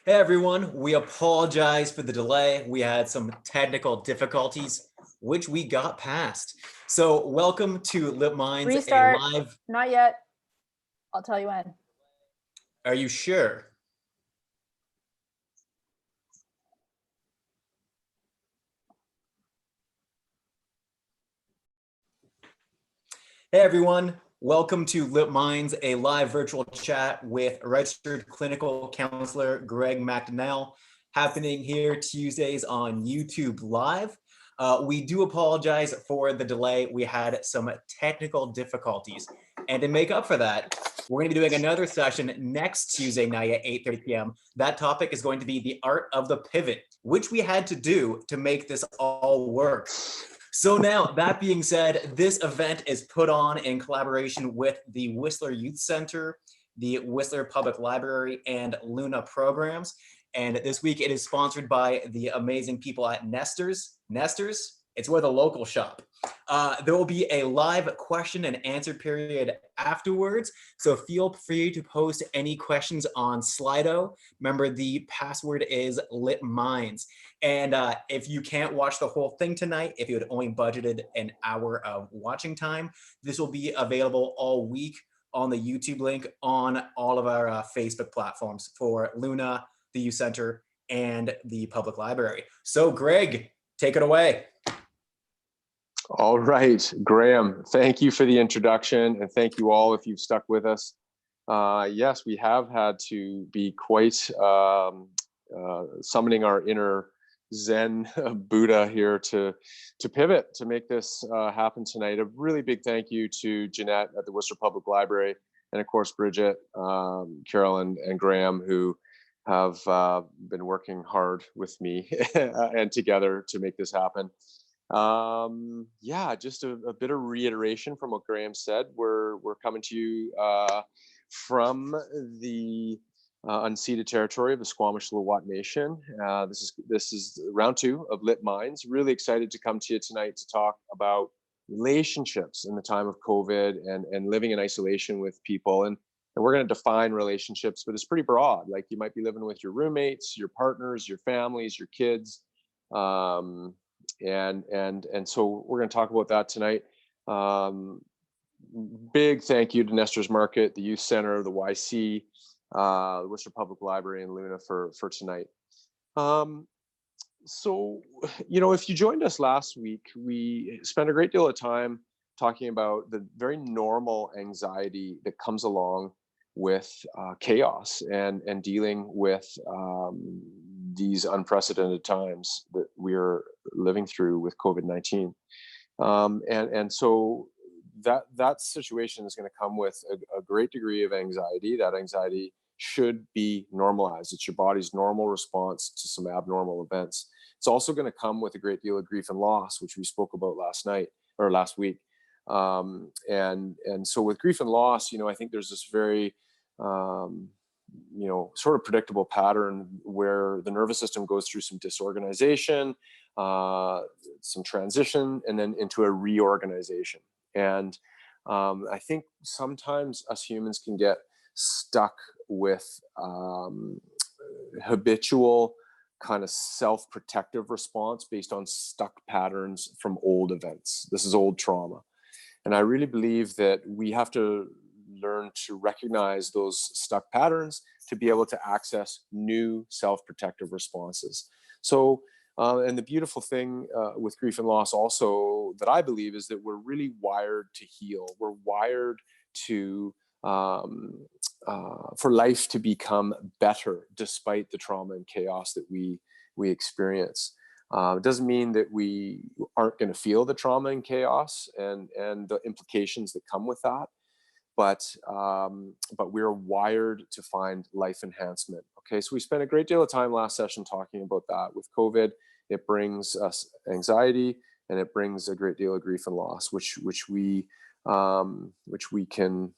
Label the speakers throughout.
Speaker 1: Hey everyone, we apologize for the delay. We had some technical difficulties, which we got past. So welcome to Lip Minds,
Speaker 2: Restart.
Speaker 1: a live.
Speaker 2: Not yet. I'll tell you when.
Speaker 1: Are you sure? Hey everyone, welcome to Lip Minds, a live virtual chat with registered clinical counselor Greg McDonnell, happening here Tuesdays on YouTube Live. We do apologize for the delay. We had some technical difficulties. And to make up for that, we're going to be doing another session next Tuesday night at 8:30 p.m. That topic is going to be the art of the pivot, which we had to do to make this all work. So now, that being said, this event is put on in collaboration with the Whistler Youth Center, the Whistler Public Library, and Luna Programs. And this week it is sponsored by the amazing people at Nesters. Nesters, it's where the local shop. There will be a live question and answer period afterwards. So feel free to post any questions on Slido. Remember, the password is LitMinds. And if you can't watch the whole thing tonight, if you had only budgeted an hour of watching time, this will be available all week on the YouTube link on all of our Facebook platforms for Luna, the Youth Center, and the Public Library. So Greg, take it away.
Speaker 3: All right, Graham, thank you for the introduction, and thank you all if you've stuck with us. Yes, we have had to be quite summoning our inner Zen Buddha here to pivot, to make this happen tonight. A really big thank you to Jeanette at the Worcester Public Library, and of course Bridget, Carol, and Graham, who have been working hard with me and together to make this happen. Yeah, just a bit of reiteration from what Graham said. We're coming to you from the unceded territory of the Squamish-Lil'wat Nation. This is round 2 of Lit Minds. Really excited to come to you tonight to talk about relationships in the time of COVID and living in isolation with people. And we're going to define relationships, but it's pretty broad. Like, you might be living with your roommates, your partners, your families, your kids. And so we're going to talk about that tonight. Big thank you to Nestor's Market, the Youth Center, the YC, the Worcester Public Library, and Luna for tonight. So, if you joined us last week, we spent a great deal of time talking about the very normal anxiety that comes along with chaos and dealing with these unprecedented times that we're living through with COVID-19. And so that situation is going to come with a great degree of anxiety. That anxiety should be normalized. It's your body's normal response to some abnormal events. It's also going to come with a great deal of grief and loss, which we spoke about last week. And so with grief and loss, I think there's this very sort of predictable pattern where the nervous system goes through some disorganization, some transition, and then into a reorganization. And I think sometimes us humans can get stuck with habitual kind of self-protective response based on stuck patterns from old events. This is old trauma. And I really believe that we have to learn to recognize those stuck patterns to be able to access new self-protective responses. So, and the beautiful thing with grief and loss also that I believe is that we're really wired to heal. We're wired to, for life to become better despite the trauma and chaos that we experience. It doesn't mean that we aren't going to feel the trauma and chaos and the implications that come with that. But we're wired to find life enhancement. Okay, so we spent a great deal of time last session talking about that. With COVID, it brings us anxiety and it brings a great deal of grief and loss, which we can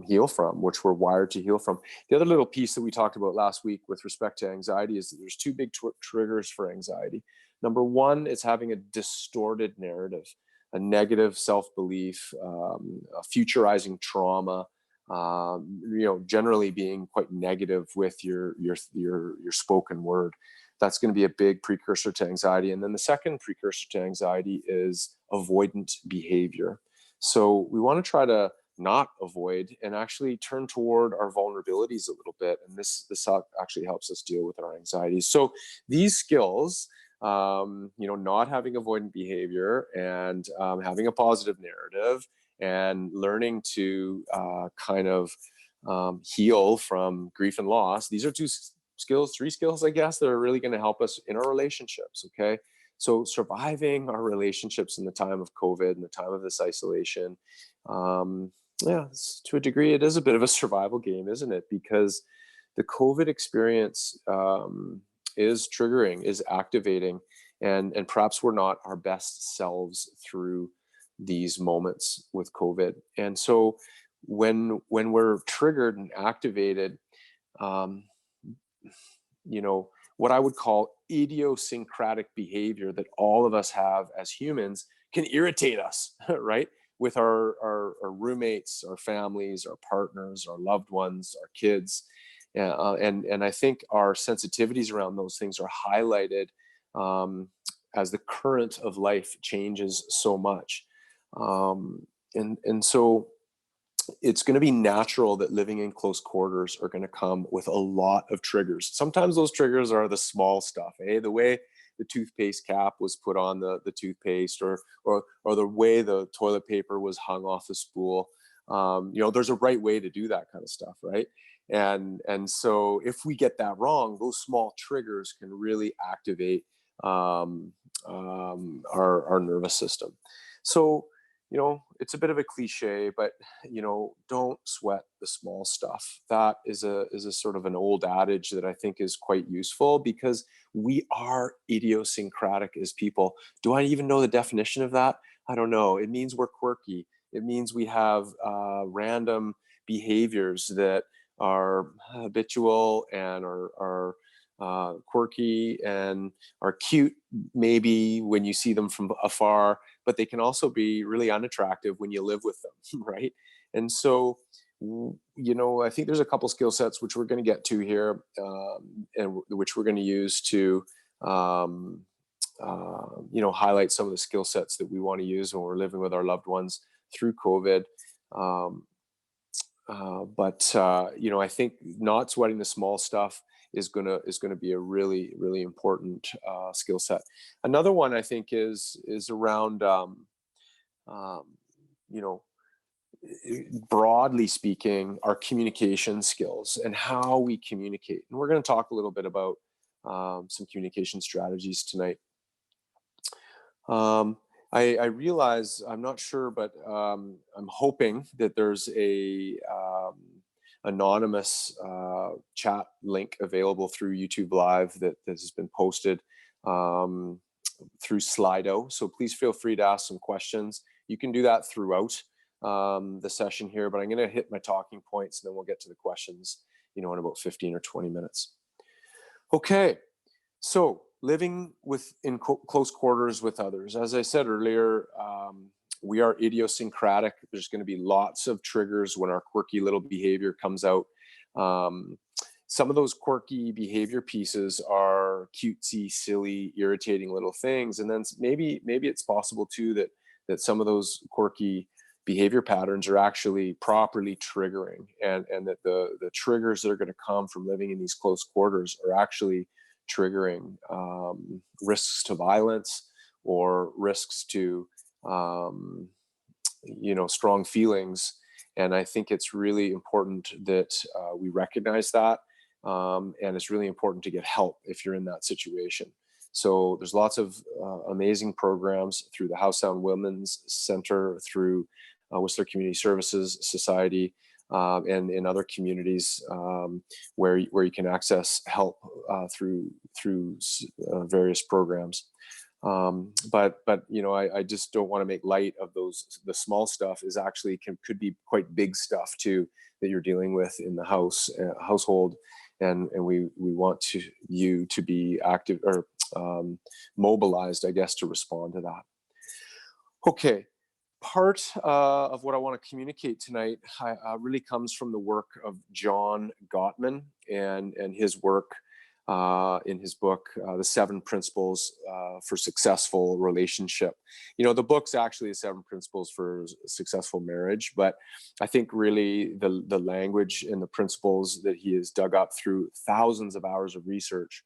Speaker 3: heal from, which we're wired to heal from. The other little piece that we talked about last week with respect to anxiety is that there's 2 big triggers for anxiety. Number one is having a distorted narrative, a negative self-belief, futurizing trauma, generally being quite negative with your spoken word. That's going to be a big precursor to anxiety. And then the second precursor to anxiety is avoidant behavior. So we want to try to not avoid and actually turn toward our vulnerabilities a little bit. And this actually helps us deal with our anxieties. So these skills, not having avoidant behavior and having a positive narrative and learning to heal from grief and loss. These are three skills, I guess, that are really going to help us in our relationships. Okay. So surviving our relationships in the time of COVID and the time of this isolation, to a degree, it is a bit of a survival game, isn't it? Because the COVID experience is triggering, is activating, and perhaps we're not our best selves through these moments with COVID. And so when we're triggered and activated, what I would call idiosyncratic behavior that all of us have as humans can irritate us, right? With our roommates, our families, our partners, our loved ones, our kids. And I think our sensitivities around those things are highlighted as the current of life changes so much. And so it's going to be natural that living in close quarters are going to come with a lot of triggers. Sometimes those triggers are the small stuff, the way the toothpaste cap was put on the toothpaste, or the way the toilet paper was hung off the spool. There's a right way to do that kind of stuff, right? And so if we get that wrong, those small triggers can really activate our nervous system. So it's a bit of a cliche, but don't sweat the small stuff. That is a sort of an old adage that I think is quite useful, because we are idiosyncratic as people. Do I even know the definition of that? I don't know. It means we're quirky. It means we have random behaviors that are habitual and are quirky and are cute maybe when you see them from afar, but they can also be really unattractive when you live with them, right? And so, I think there's a couple skill sets which we're going to get to here, and which we're going to use to, highlight some of the skill sets that we want to use when we're living with our loved ones through COVID. I think not sweating the small stuff is gonna be a really, really important skill set. Another one I think is around broadly speaking, our communication skills and how we communicate. And we're going to talk a little bit about some communication strategies tonight. I realize, I'm not sure, but I'm hoping that there's a anonymous chat link available through YouTube Live that has been posted through Slido. So please feel free to ask some questions. You can do that throughout the session here, but I'm going to hit my talking points and then we'll get to the questions, in about 15 or 20 minutes. Okay, so living in close quarters with others. As I said earlier, we are idiosyncratic. There's going to be lots of triggers when our quirky little behavior comes out. Some of those quirky behavior pieces are cutesy, silly, irritating little things. And then maybe it's possible too that some of those quirky behavior patterns are actually properly triggering, and that the triggers that are going to come from living in these close quarters are actually triggering risks to violence or risks to strong feelings. And I think it's really important that we recognize that, and it's really important to get help if you're in that situation. So there's lots of amazing programs through the House Sound Women's Center, through Whistler Community Services Society, and in other communities where you can access help through various programs. But I just don't want to make light of those. The small stuff is actually could be quite big stuff too that you're dealing with in the household, and we want you to be active or mobilized, I guess, to respond to that. Okay, part of what I want to communicate tonight really comes from the work of John Gottman and his work in his book, The 7 Principles for Successful Relationship. The book's actually the 7 Principles for Successful Marriage, but I think really the language and the principles that he has dug up through thousands of hours of research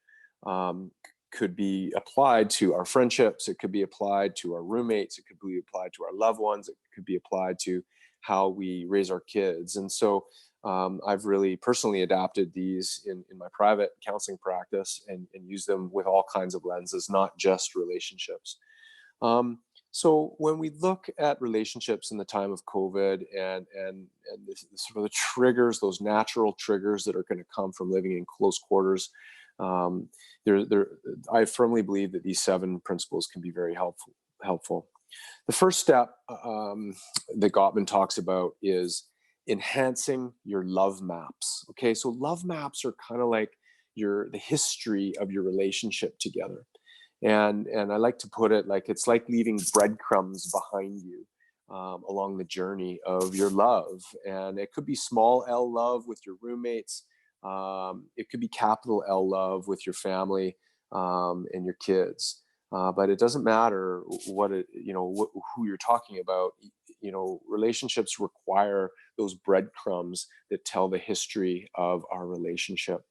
Speaker 3: could be applied to our friendships. It could be applied to our roommates. It could be applied to our loved ones. It could be applied to how we raise our kids. And so I've really personally adapted these in my private counseling practice and use them with all kinds of lenses, not just relationships. So when we look at relationships in the time of COVID and this, sort of the triggers, those natural triggers that are going to come from living in close quarters, I firmly believe that these 7 principles can be very helpful. The first step that Gottman talks about is enhancing your love maps. Okay, so love maps are kind of like the history of your relationship together. And I like to put it like it's like leaving breadcrumbs behind you along the journey of your love. And it could be small L love with your roommates. It could be capital L love with your family and your kids. But it doesn't matter who you're talking about. Relationships require those breadcrumbs that tell the history of our relationship.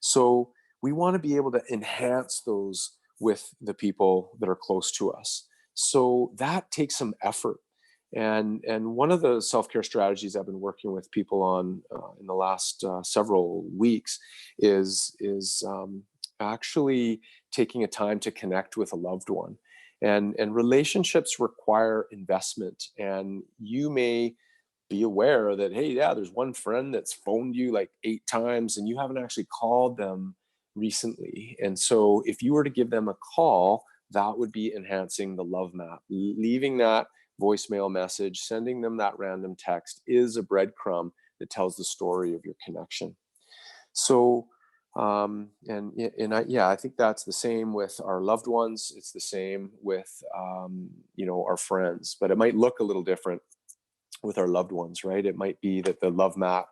Speaker 3: So we want to be able to enhance those with the people that are close to us. So that takes some effort. And one of the self-care strategies I've been working with people on in the last several weeks is actually taking a time to connect with a loved one. And relationships require investment. And you may be aware that, hey, yeah, there's one friend that's phoned you like 8 times and you haven't actually called them recently. And so if you were to give them a call, that would be enhancing the love map. Leaving that voicemail message, sending them that random text is a breadcrumb that tells the story of your connection. So, I think that's the same with our loved ones. It's the same with, our friends, but it might look a little different with our loved ones, right? It might be that the love map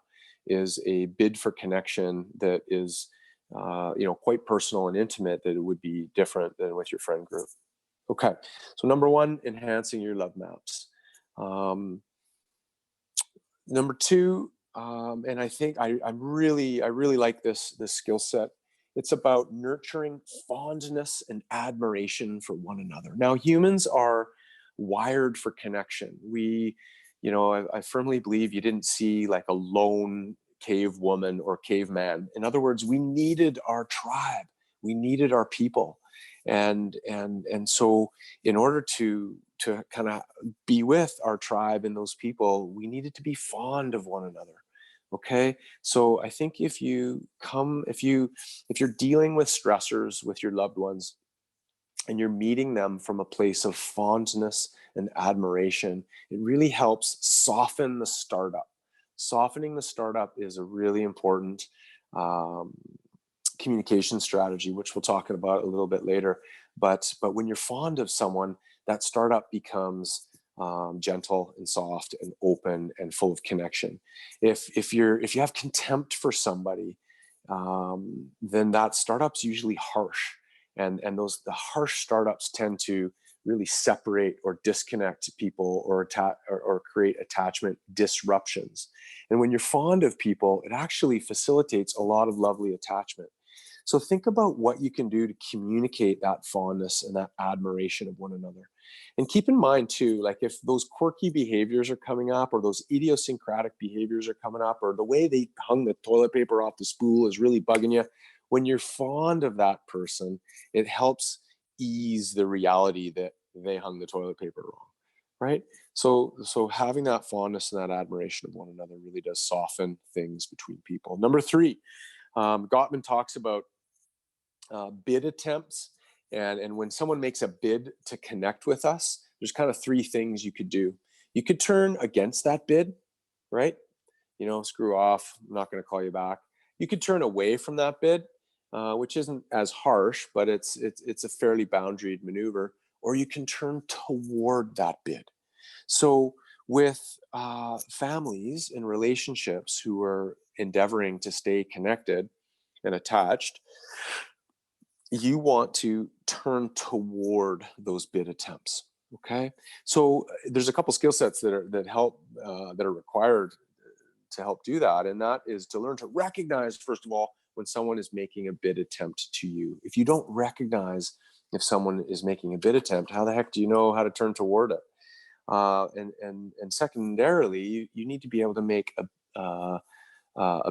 Speaker 3: is a bid for connection that is, quite personal and intimate, that it would be different than with your friend group. Okay, so number 1, enhancing your love maps. Number 2, and I think I really like this skill set. It's about nurturing fondness and admiration for one another. Now, humans are wired for connection. I firmly believe you didn't see like a lone cave woman or caveman. In other words, we needed our tribe. We needed our people. And so in order to kind of be with our tribe and those people, we needed to be fond of one another. Okay. So I think if you're dealing with stressors with your loved ones and you're meeting them from a place of fondness and admiration, it really helps soften the startup. Softening the startup is a really important communication strategy, which we'll talk about a little bit later. But when you're fond of someone, that startup becomes gentle and soft and open and full of connection. If you have contempt for somebody, then that startup's usually harsh, and the harsh startups tend to really separate or disconnect people or create attachment disruptions. And when you're fond of people, it actually facilitates a lot of lovely attachment. So think about what you can do to communicate that fondness and that admiration of one another. And keep in mind too, like if those quirky behaviors are coming up, or those idiosyncratic behaviors are coming up, or the way they hung the toilet paper off the spool is really bugging you, when you're fond of that person, it helps ease the reality that they hung the toilet paper wrong, right? So having that fondness and that admiration of one another really does soften things between people. Number 3, Gottman talks about bid attempts. And when someone makes a bid to connect with us, there's kind of 3 things you could do. You could turn against that bid, right? Screw off, I'm not going to call you back. You could turn away from that bid, which isn't as harsh, but it's a fairly boundaried maneuver. Or you can turn toward that bid. So with families and relationships who are endeavoring to stay connected and attached, you want to turn toward those bid attempts. Okay, so there's a couple skill sets that are required to help do that, and that is to learn to recognize, first of all, when someone is making a bid attempt to you. If you don't recognize if someone is making a bid attempt, how the heck do you know how to turn toward it? And secondarily, you need to be able to make a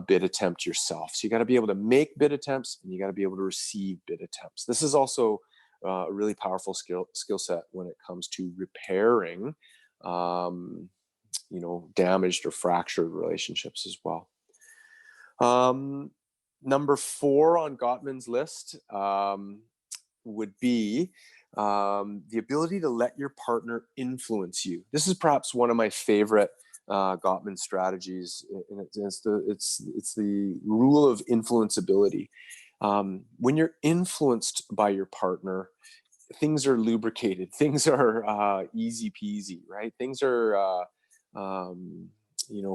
Speaker 3: bid attempt yourself. So you got to be able to make bid attempts, and you got to be able to receive bid attempts. This is also a really powerful skill set when it comes to repairing, damaged or fractured relationships as well. Number 4 on Gottman's list would be the ability to let your partner influence you. This is perhaps one of my favorite Gottman strategies, and it's the rule of influenceability. When you're influenced by your partner, things are lubricated, things are easy peasy, right? Things are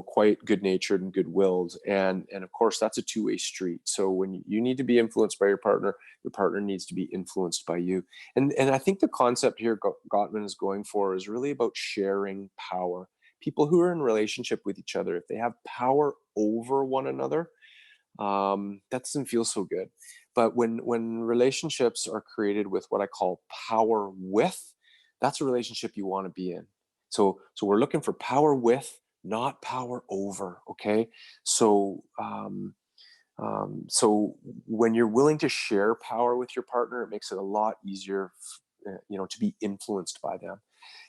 Speaker 3: quite good-natured and good-willed, and of course that's a two-way street. So when you need to be influenced by your partner needs to be influenced by you. And I think the concept here Gottman is going for is really about sharing power. People who are in relationship with each other, if they have power over one another, that doesn't feel so good. But when relationships are created with what I call power with, that's a relationship you want to be in. So we're looking for power with, not power over. Okay. So when you're willing to share power with your partner, it makes it a lot easier, to be influenced by them.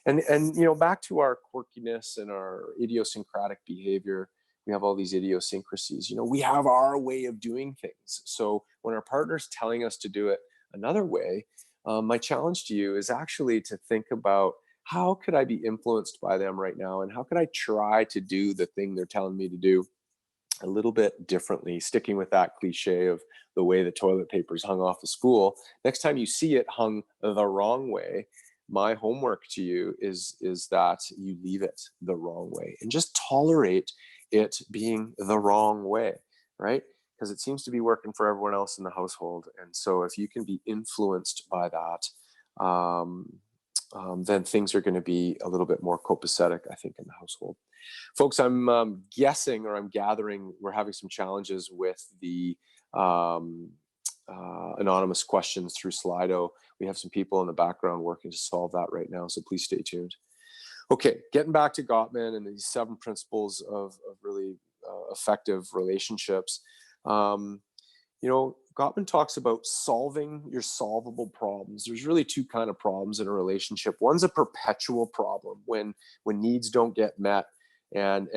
Speaker 3: And back to our quirkiness and our idiosyncratic behavior, we have all these idiosyncrasies. We have our way of doing things. So when our partner's telling us to do it another way, my challenge to you is actually to think about, how could I be influenced by them right now? And how could I try to do the thing they're telling me to do a little bit differently, sticking with that cliche of the way the toilet paper is hung off the spool. Next time you see it hung the wrong way, my homework to you is that you leave it the wrong way and just tolerate it being the wrong way, right? Because it seems to be working for everyone else in the household. And so if you can be influenced by that, then things are going to be a little bit more copacetic, I think, in the household. Folks, I'm guessing, or I'm gathering, we're having some challenges with the anonymous questions through Slido. We have some people in the background working to solve that right now, so please stay tuned. Okay, getting back to Gottman and these 7 principles of really effective relationships. Gottman talks about solving your solvable problems. There's really 2 kind of problems in a relationship. One's a perpetual problem when needs don't get met, and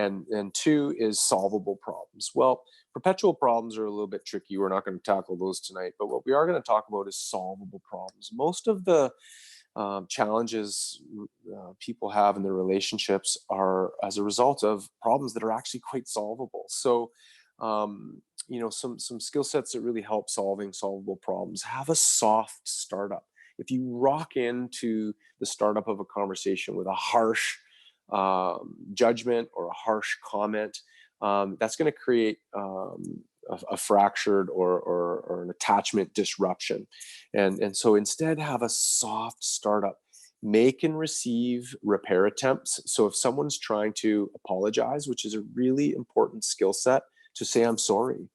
Speaker 3: 2 is solvable problems. Well, perpetual problems are a little bit tricky. We're not going to tackle those tonight, but what we are going to talk about is solvable problems. Most of the challenges people have in their relationships are as a result of problems that are actually quite solvable. So some skill sets that really help solving solvable problems. Have a soft startup. If you rock into the startup of a conversation with a harsh judgment or a harsh comment, that's going to create a fractured or an attachment disruption. And so instead, have a soft startup. Make and receive repair attempts. So if someone's trying to apologize, which is a really important skill set, to say I'm sorry,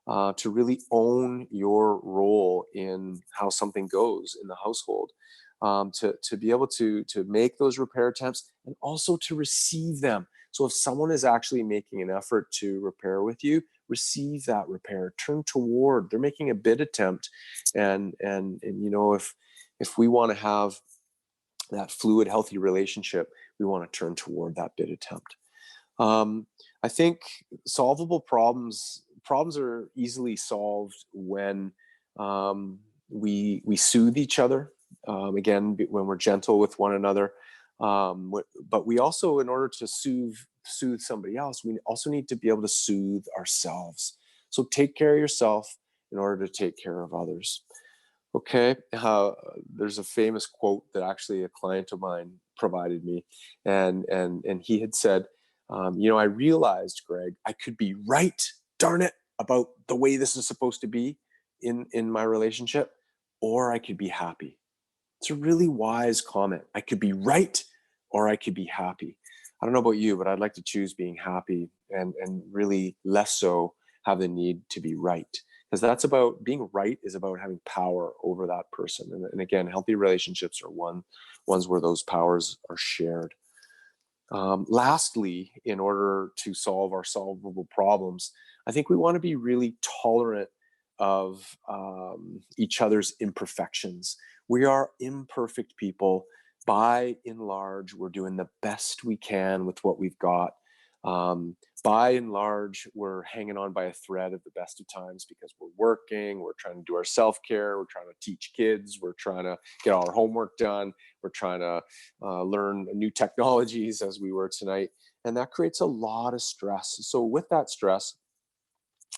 Speaker 3: to really own your role in how something goes in the household, to be able to make those repair attempts and also to receive them. So if someone is actually making an effort to repair with you, receive that repair, turn toward, they're making a bid attempt. And if we want to have that fluid, healthy relationship, we want to turn toward that bid attempt. I think solvable problems are easily solved when we soothe each other. Again, when we're gentle with one another. But we also, in order to soothe somebody else, we also need to be able to soothe ourselves. So take care of yourself in order to take care of others. Okay. There's a famous quote that actually a client of mine provided me, and he had said, I realized, Greg, I could be right, darn it, about the way this is supposed to be in my relationship, or I could be happy. It's a really wise comment. I could be right, or I could be happy. I don't know about you, but I'd like to choose being happy and really less so have the need to be right. Because that's about being right is about having power over that person. And again, healthy relationships are ones where those powers are shared. Lastly, in order to solve our solvable problems, I think we want to be really tolerant of each other's imperfections. We are imperfect people. By and large, we're doing the best we can with what we've got. By and large, we're hanging on by a thread at the best of times because we're working, we're trying to do our self-care, we're trying to teach kids, we're trying to get all our homework done, we're trying to learn new technologies as we were tonight. And that creates a lot of stress. So with that stress,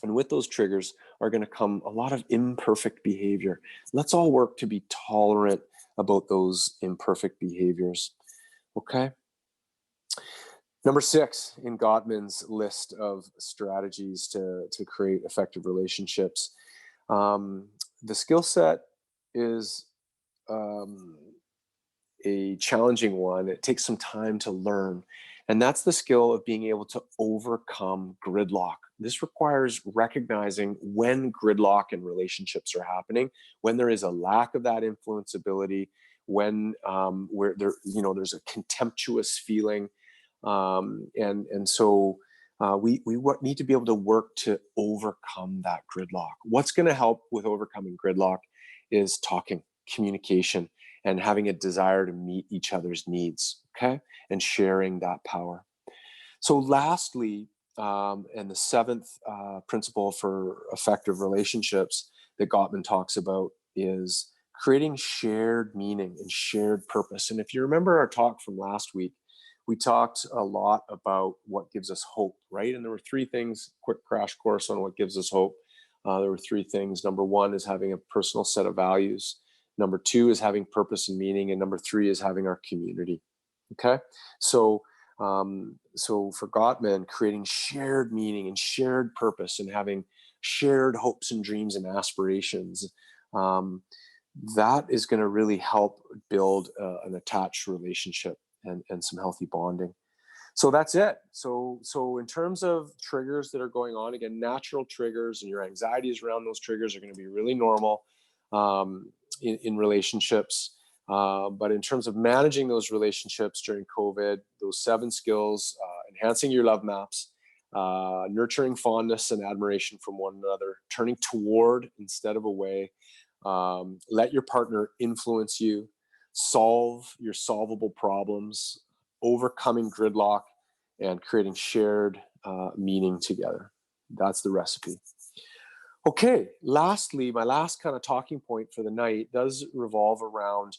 Speaker 3: and with those triggers are going to come a lot of imperfect behavior. Let's all work to be tolerant about those imperfect behaviors. Okay. Number 6 in Gottman's list of strategies to create effective relationships. The skill set is a challenging one. It takes some time to learn. And that's the skill of being able to overcome gridlock. This requires recognizing when gridlock in relationships are happening, when there is a lack of that influenceability, when where there's a contemptuous feeling, and so we need to be able to work to overcome that gridlock. What's going to help with overcoming gridlock is talking, communication, and having a desire to meet each other's needs, okay? And sharing that power. So lastly, and the 7th principle for effective relationships that Gottman talks about is creating shared meaning and shared purpose. And if you remember our talk from last week, we talked a lot about what gives us hope, right? And there were 3 things, quick crash course on what gives us hope. There were 3 things. Number 1 is having a personal set of values. Number 2 is having purpose and meaning. And number 3 is having our community. Okay. So for Gottman, creating shared meaning and shared purpose and having shared hopes and dreams and aspirations, that is going to really help build an attached relationship and some healthy bonding. So that's it. So in terms of triggers that are going on, again, natural triggers and your anxieties around those triggers are going to be really normal in relationships. But in terms of managing those relationships during COVID, those 7 skills, enhancing your love maps, nurturing fondness and admiration from one another, turning toward instead of away, let your partner influence you, solve your solvable problems, overcoming gridlock, and creating shared meaning together. That's the recipe. Okay, lastly, my last kind of talking point for the night does revolve around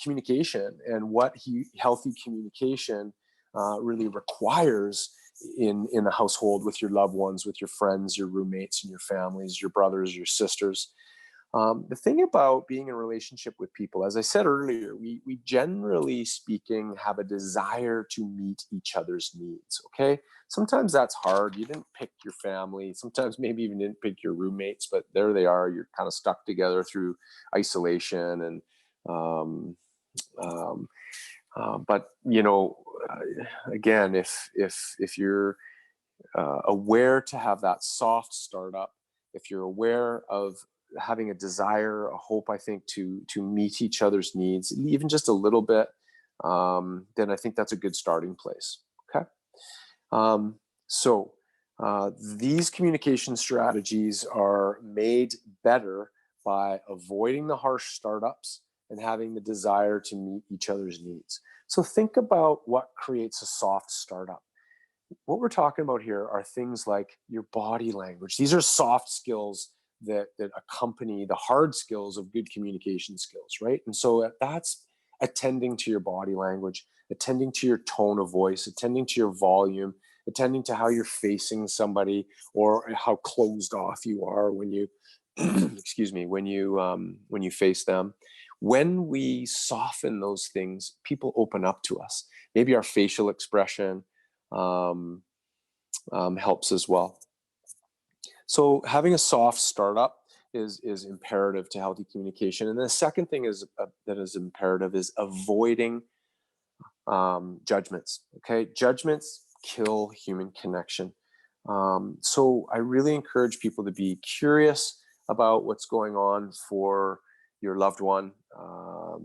Speaker 3: communication and what healthy communication really requires in a household with your loved ones, with your friends, your roommates, and your families, your brothers, your sisters. The thing about being in a relationship with people, as I said earlier, we generally speaking have a desire to meet each other's needs, okay? Sometimes that's hard. You didn't pick your family. Sometimes maybe even didn't pick your roommates, but there they are. You're kind of stuck together through isolation. And but again, if you're aware to have that soft startup, if you're aware of having a desire, a hope, I think, to meet each other's needs, even just a little bit, then I think that's a good starting place. Okay. So these communication strategies are made better by avoiding the harsh startups and having the desire to meet each other's needs. So think about what creates a soft startup. What we're talking about here are things like your body language. These are soft skills that accompany the hard skills of good communication skills, right? And so that's attending to your body language, attending to your tone of voice, attending to your volume, attending to how you're facing somebody or how closed off you are when you excuse me, when you face them, when we soften those things, people open up to us. Maybe our facial expression helps as well. So having a soft startup is imperative to healthy communication. And the second thing is that is imperative is avoiding judgments. Okay, judgments kill human connection. So I really encourage people to be curious about what's going on for your loved one,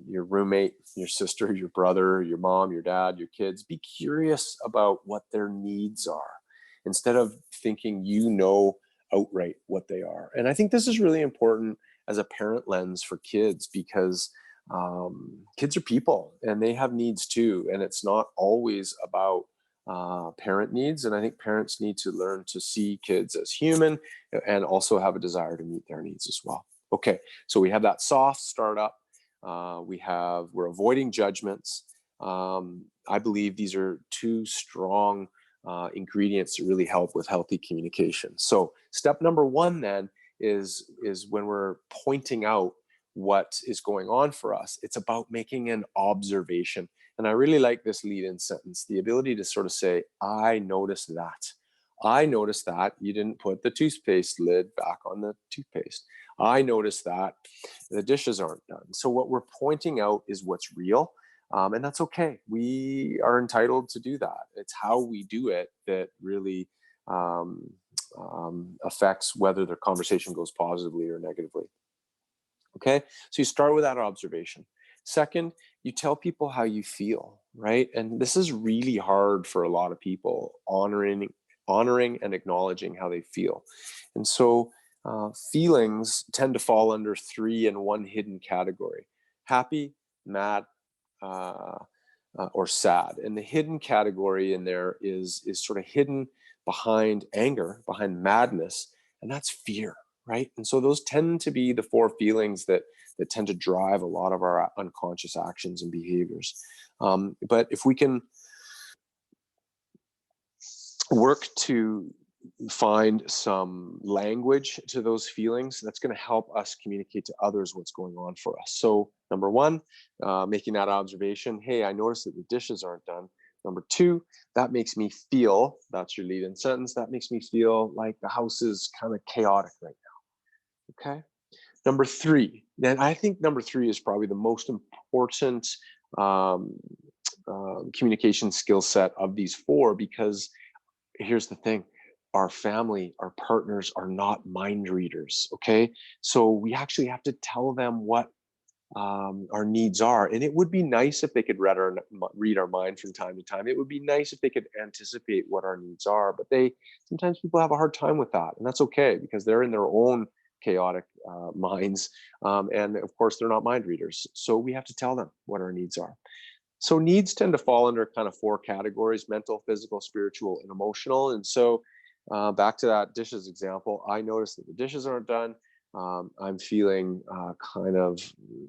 Speaker 3: your roommate, your sister, your brother, your mom, your dad, your kids. Be curious about what their needs are instead of thinking you know outright what they are. And I think this is really important as a parent lens for kids, because kids are people and they have needs too. And it's not always about parent needs. And I think parents need to learn to see kids as human and also have a desire to meet their needs as well. Okay, so we have that soft startup. We're avoiding judgments. I believe these are two strong ingredients to really help with healthy communication. So step number one then is when we're pointing out what is going on for us, it's about making an observation. And I really like this lead-in sentence, the ability to sort of say, I noticed that. I noticed that you didn't put the toothpaste lid back on the toothpaste. I noticed that the dishes aren't done. So what we're pointing out is what's real. And that's okay. We are entitled to do that. It's how we do it that really affects whether the conversation goes positively or negatively. Okay, so you start with that observation. Second, you tell people how you feel, right? And this is really hard for a lot of people, honoring and acknowledging how they feel. And so feelings tend to fall under 3 and 1 hidden category: happy, mad, or sad. And the hidden category in there is sort of hidden behind anger, behind madness, and that's fear, right? And so those tend to be the 4 feelings that tend to drive a lot of our unconscious actions and behaviors. But if we can work to find some language to those feelings, that's going to help us communicate to others what's going on for us. So number 1, making that observation, hey, I noticed that the dishes aren't done. Number 2, that makes me feel, that's your lead-in sentence, that makes me feel like the house is kind of chaotic right now. Okay. Number 3, then I think number 3 is probably the most important communication skill set of these 4, because here's the thing: our family, our partners are not mind readers. Okay. So we actually have to tell them what our needs are. And it would be nice if they could read our mind from time to time. It would be nice if they could anticipate what our needs are, but sometimes people have a hard time with that. And that's okay, because they're in their own chaotic minds. And of course, they're not mind readers. So we have to tell them what our needs are. So needs tend to fall under kind of 4 categories: mental, physical, spiritual, and emotional. And so back to that dishes example, I noticed that the dishes aren't done. I'm feeling kind of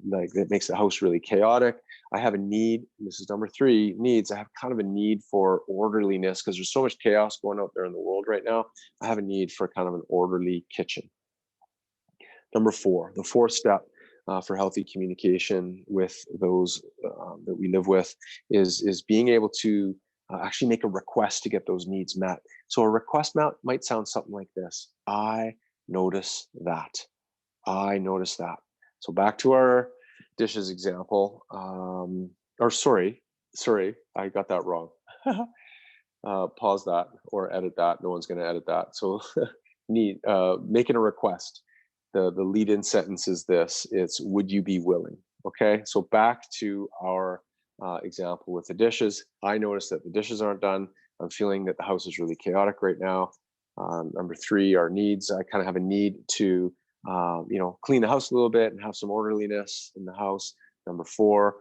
Speaker 3: like it makes the house really chaotic. I have a need. This is number 3, needs. I have kind of a need for orderliness, because there's so much chaos going out there in the world right now. I have a need for kind of an orderly kitchen. Number 4, the 4th step for healthy communication with those that we live with is being able to actually make a request to get those needs met. So a request might sound something like this: I notice that. I notice that. So back to our dishes example. Or sorry, I got that wrong. Pause that or edit that. No one's going to edit that. So making a request. The lead-in sentence is this: it's, would you be willing? Okay, so back to our example with the dishes. I noticed that the dishes aren't done. I'm feeling that the house is really chaotic right now. Number 3, our needs. I kind of have a need to clean the house a little bit and have some orderliness in the house. Number 4,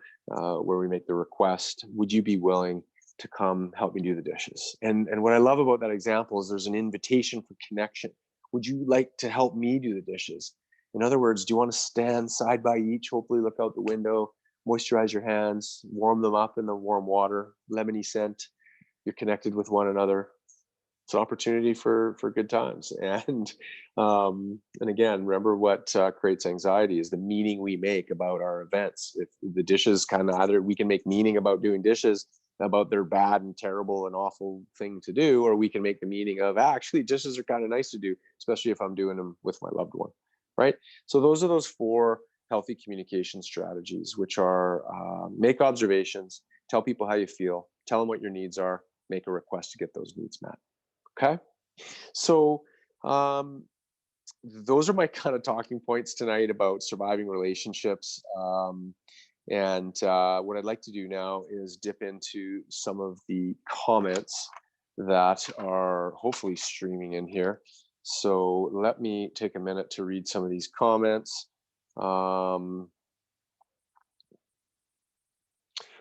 Speaker 3: where we make the request: would you be willing to come help me do the dishes? And what I love about that example is there's an invitation for connection. Would you like to help me do the dishes? In other words, do you want to stand side by each, hopefully look out the window, moisturize your hands, warm them up in the warm water, lemony scent? You're connected with one another. it's an opportunity for good times. And again, remember what creates anxiety is the meaning we make about our events. If the dishes kind of, either we can make meaning about doing dishes about their bad and terrible and awful thing to do, or we can make the meaning of actually dishes are kind of nice to do, especially if I'm doing them with my loved one, right? So those are those 4 healthy communication strategies, which are make observations, tell people how you feel, tell them what your needs are, make a request to get those needs met. Okay, so those are my kind of talking points tonight about surviving relationships. And what I'd like to do now is dip into some of the comments that are hopefully streaming in here. So let me take a minute to read some of these comments.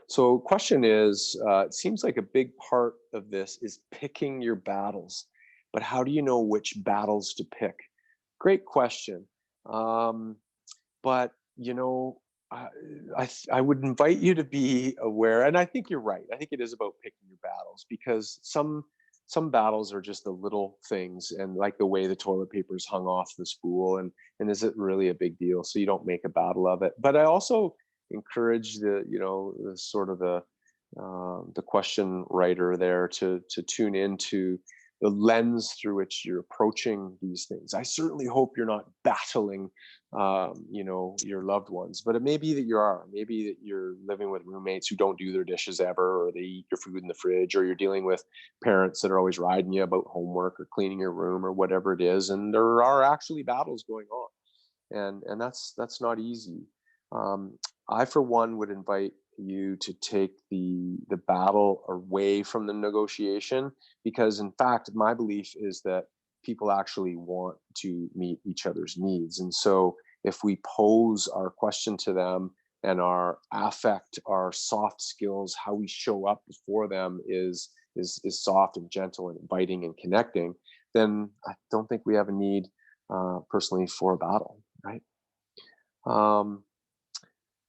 Speaker 3: So question is, it seems like a big part of this is picking your battles, but how do you know which battles to pick? Great question. But, you know, I would invite you to be aware, and I think you're right. I think it is about picking your battles, because some battles are just the little things, and like the way the toilet paper is hung off the spool, and is it really a big deal? So you don't make a battle of it. But I also encourage the sort of the question writer there to tune into the lens through which you're approaching these things. I certainly hope you're not battling your loved ones, but it may be that you are. Maybe that you're living with roommates who don't do their dishes ever, or they eat your food in the fridge, or you're dealing with parents that are always riding you about homework or cleaning your room or whatever it is, and there are actually battles going on, and that's not easy. I, for one, would invite you to take the battle away from the negotiation, because in fact, my belief is that people actually want to meet each other's needs. And so if we pose our question to them, and our affect, our soft skills, how we show up before them is soft and gentle and inviting and connecting, then I don't think we have a need personally for a battle, right?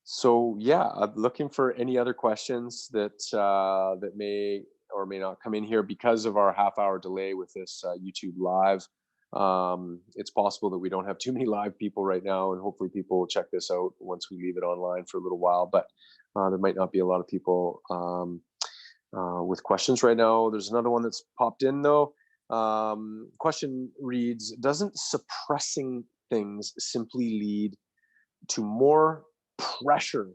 Speaker 3: So yeah, I'm looking for any other questions that that may or may not come in here because of our half-hour delay with this YouTube live. It's possible that we don't have too many live people right now, and hopefully people will check this out once we leave it online for a little while. But there might not be a lot of people with questions right now. There's another one that's popped in though. Question reads: doesn't suppressing things simply lead to more pressure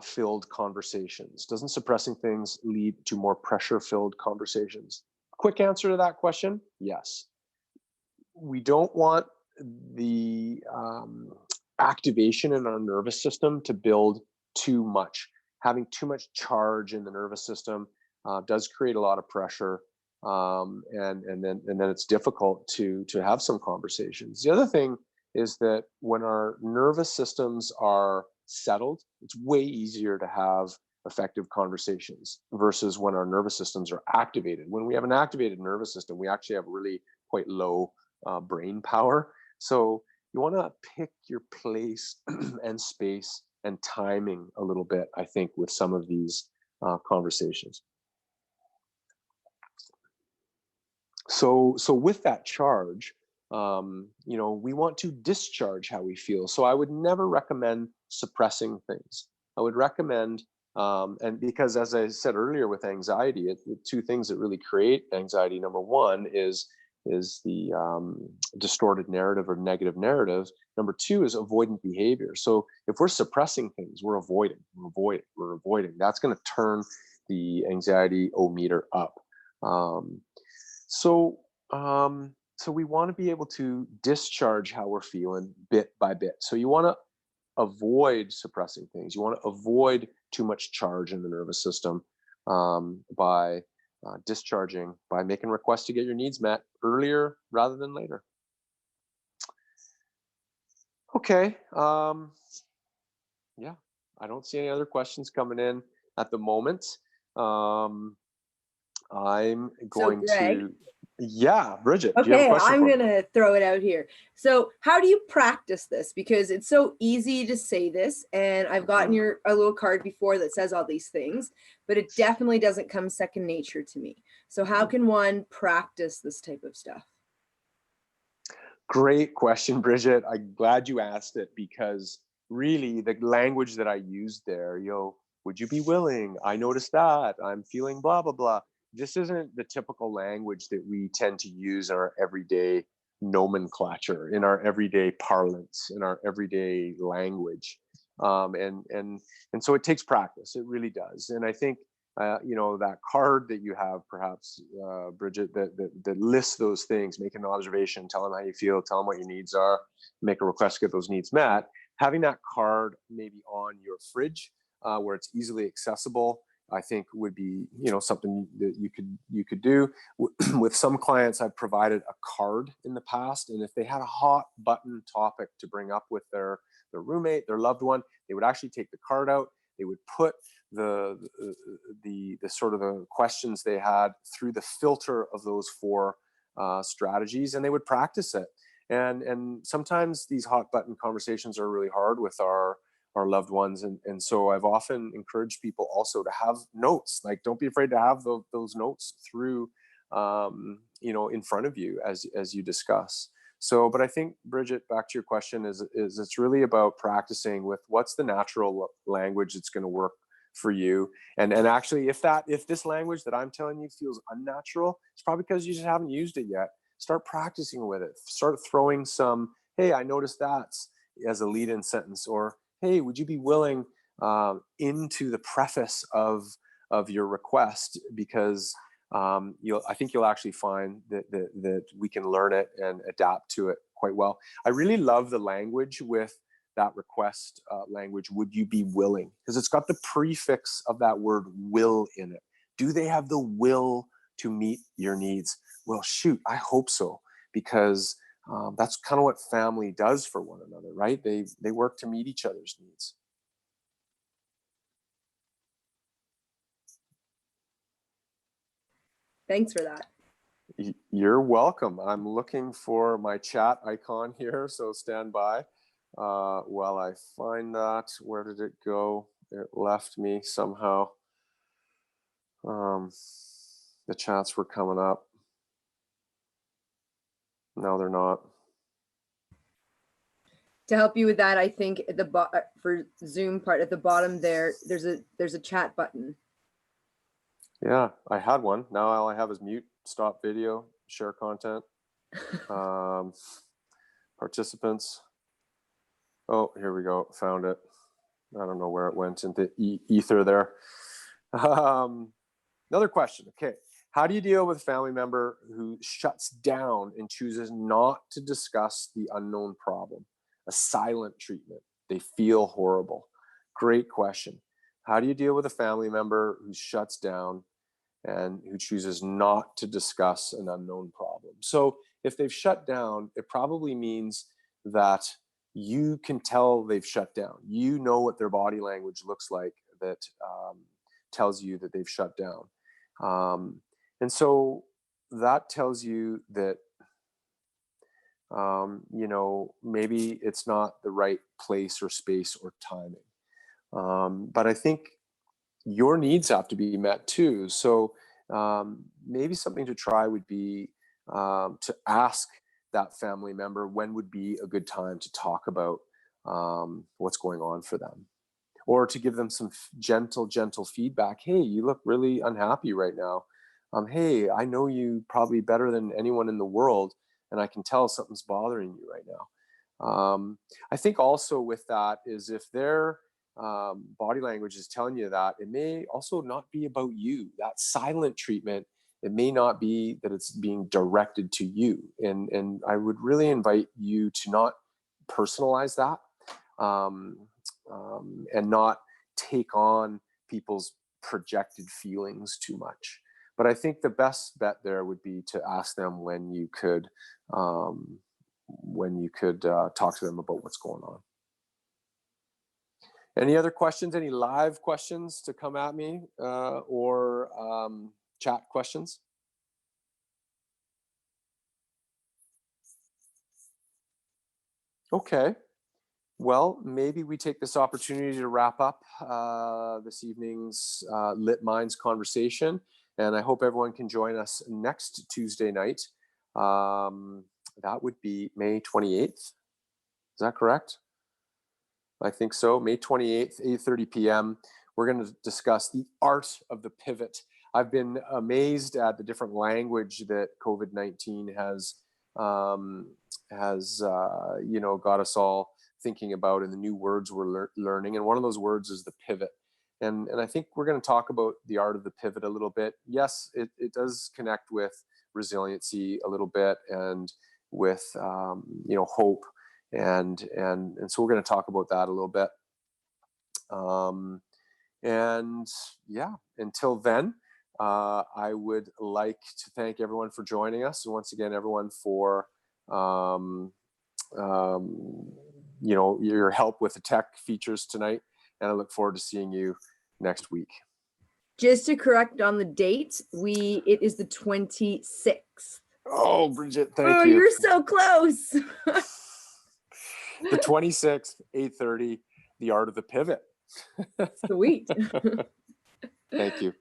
Speaker 3: filled conversations? Doesn't suppressing things lead to more pressure filled conversations? Quick answer to that question: yes. We don't want the activation in our nervous system to build too much. Having too much charge in the nervous system does create a lot of pressure, and then it's difficult to have some conversations. The other thing is that when our nervous systems are settled, it's way easier to have effective conversations versus when our nervous systems are activated. When we have an activated nervous system, we actually have really quite low brain power. So you want to pick your place and space and timing a little bit, I think, with some of these conversations. So with that charge, we want to discharge how we feel. So I would never recommend suppressing things. I would recommend, and because as I said earlier with anxiety, two things that really create anxiety. Number one is the distorted narrative or negative narrative. Number two is avoidant behavior. So if we're suppressing things, we're avoiding. That's going to turn the anxiety O-meter up. So we want to be able to discharge how we're feeling bit by bit. So you want to avoid suppressing things. You want to avoid too much charge in the nervous system by discharging, by making requests to get your needs met earlier rather than later. Okay. Yeah, I don't see any other questions coming in at the moment. I'm going to. Yeah, Bridget.
Speaker 4: Okay,
Speaker 3: do you have a question
Speaker 4: I'm
Speaker 3: for me?
Speaker 4: gonna throw it out here. So how do you practice this? Because it's so easy to say this, and I've gotten a little card before that says all these things, but it definitely doesn't come second nature to me. So how can one practice this type of stuff?
Speaker 3: Great question, Bridget. I'm glad you asked it, because really the language that I used there, would you be willing? I noticed that. I'm feeling blah, blah, blah. This isn't the typical language that we tend to use in our everyday nomenclature, in our everyday parlance, in our everyday language. And so it takes practice. It really does. And I think, that card that you have, perhaps, Bridget, that lists those things: make an observation, tell them how you feel, tell them what your needs are, make a request to get those needs met. Having that card maybe on your fridge, where it's easily accessible, I think would be, something that you could do. With some clients, I've provided a card in the past, and if they had a hot button topic to bring up with their roommate, their loved one, they would actually take the card out. They would put the sort of the questions they had through the filter of those 4 strategies, and they would practice it. And sometimes these hot button conversations are really hard with our loved ones, and so I've often encouraged people also to have notes. Like, don't be afraid to have those notes through in front of you as you discuss. So, but I think, Bridget, back to your question, is it's really about practicing with what's the natural language that's going to work for you. And actually, if this language that I'm telling you feels unnatural, it's probably because you just haven't used it yet. Start practicing with it. Start throwing some, hey, I noticed that, as a lead-in sentence, or hey, would you be willing, into the preface of your request, because I think you'll actually find that we can learn it and adapt to it quite well. I really love the language with that request language, would you be willing? Because it's got the prefix of that word will in it. Do they have the will to meet your needs? Well, shoot, I hope so, because that's kind of what family does for one another, right? They work to meet each other's needs.
Speaker 4: Thanks for that.
Speaker 3: You're welcome. I'm looking for my chat icon here, so stand by while I find that. Where did it go? It left me somehow. The chats were coming up. No, they're not.
Speaker 4: To help you with that, I think at the for Zoom part at the bottom there's a chat button.
Speaker 3: Yeah, I had one. Now all I have is mute, stop video, share content, participants. Oh, here we go. Found it. I don't know where it went into ether there. Another question. Okay. How do you deal with a family member who shuts down and chooses not to discuss the unknown problem? A silent treatment. They feel horrible. Great question. How do you deal with a family member who shuts down and who chooses not to discuss an unknown problem? So if they've shut down, it probably means that you can tell they've shut down. You know what their body language looks like that tells you that they've shut down. And so that tells you that, maybe it's not the right place or space or timing. But I think your needs have to be met too. So maybe something to try would be to ask that family member when would be a good time to talk about what's going on for them, or to give them some gentle feedback. Hey, you look really unhappy right now. Hey, I know you probably better than anyone in the world, and I can tell something's bothering you right now. I think also with that is, if their body language is telling you that, it may also not be about you. That silent treatment, it may not be that it's being directed to you. And I would really invite you to not personalize that, and not take on people's projected feelings too much. But I think the best bet there would be to ask them when you could talk to them about what's going on. Any other questions? Any live questions to come at me, or chat questions? Okay. Well, maybe we take this opportunity to wrap up this evening's Lit Minds conversation. And I hope everyone can join us next Tuesday night. That would be May 28th. Is that correct? I think so. May 28th, 8:30 p.m. We're going to discuss the art of the pivot. I've been amazed at the different language that COVID-19 has got us all thinking about, and the new words we're learning. And one of those words is the pivot. And I think we're going to talk about the art of the pivot a little bit. Yes, it does connect with resiliency a little bit, and with hope, and so we're going to talk about that a little bit. And yeah, until then, I would like to thank everyone for joining us, and once again, everyone for your help with the tech features tonight. And I look forward to seeing you next week.
Speaker 4: Just to correct on the date, it is the 26th.
Speaker 3: Oh, Bridget, thank you.
Speaker 4: Oh, you're so close.
Speaker 3: The 26th, 8:30, the art of the pivot.
Speaker 4: Sweet.
Speaker 3: Thank you.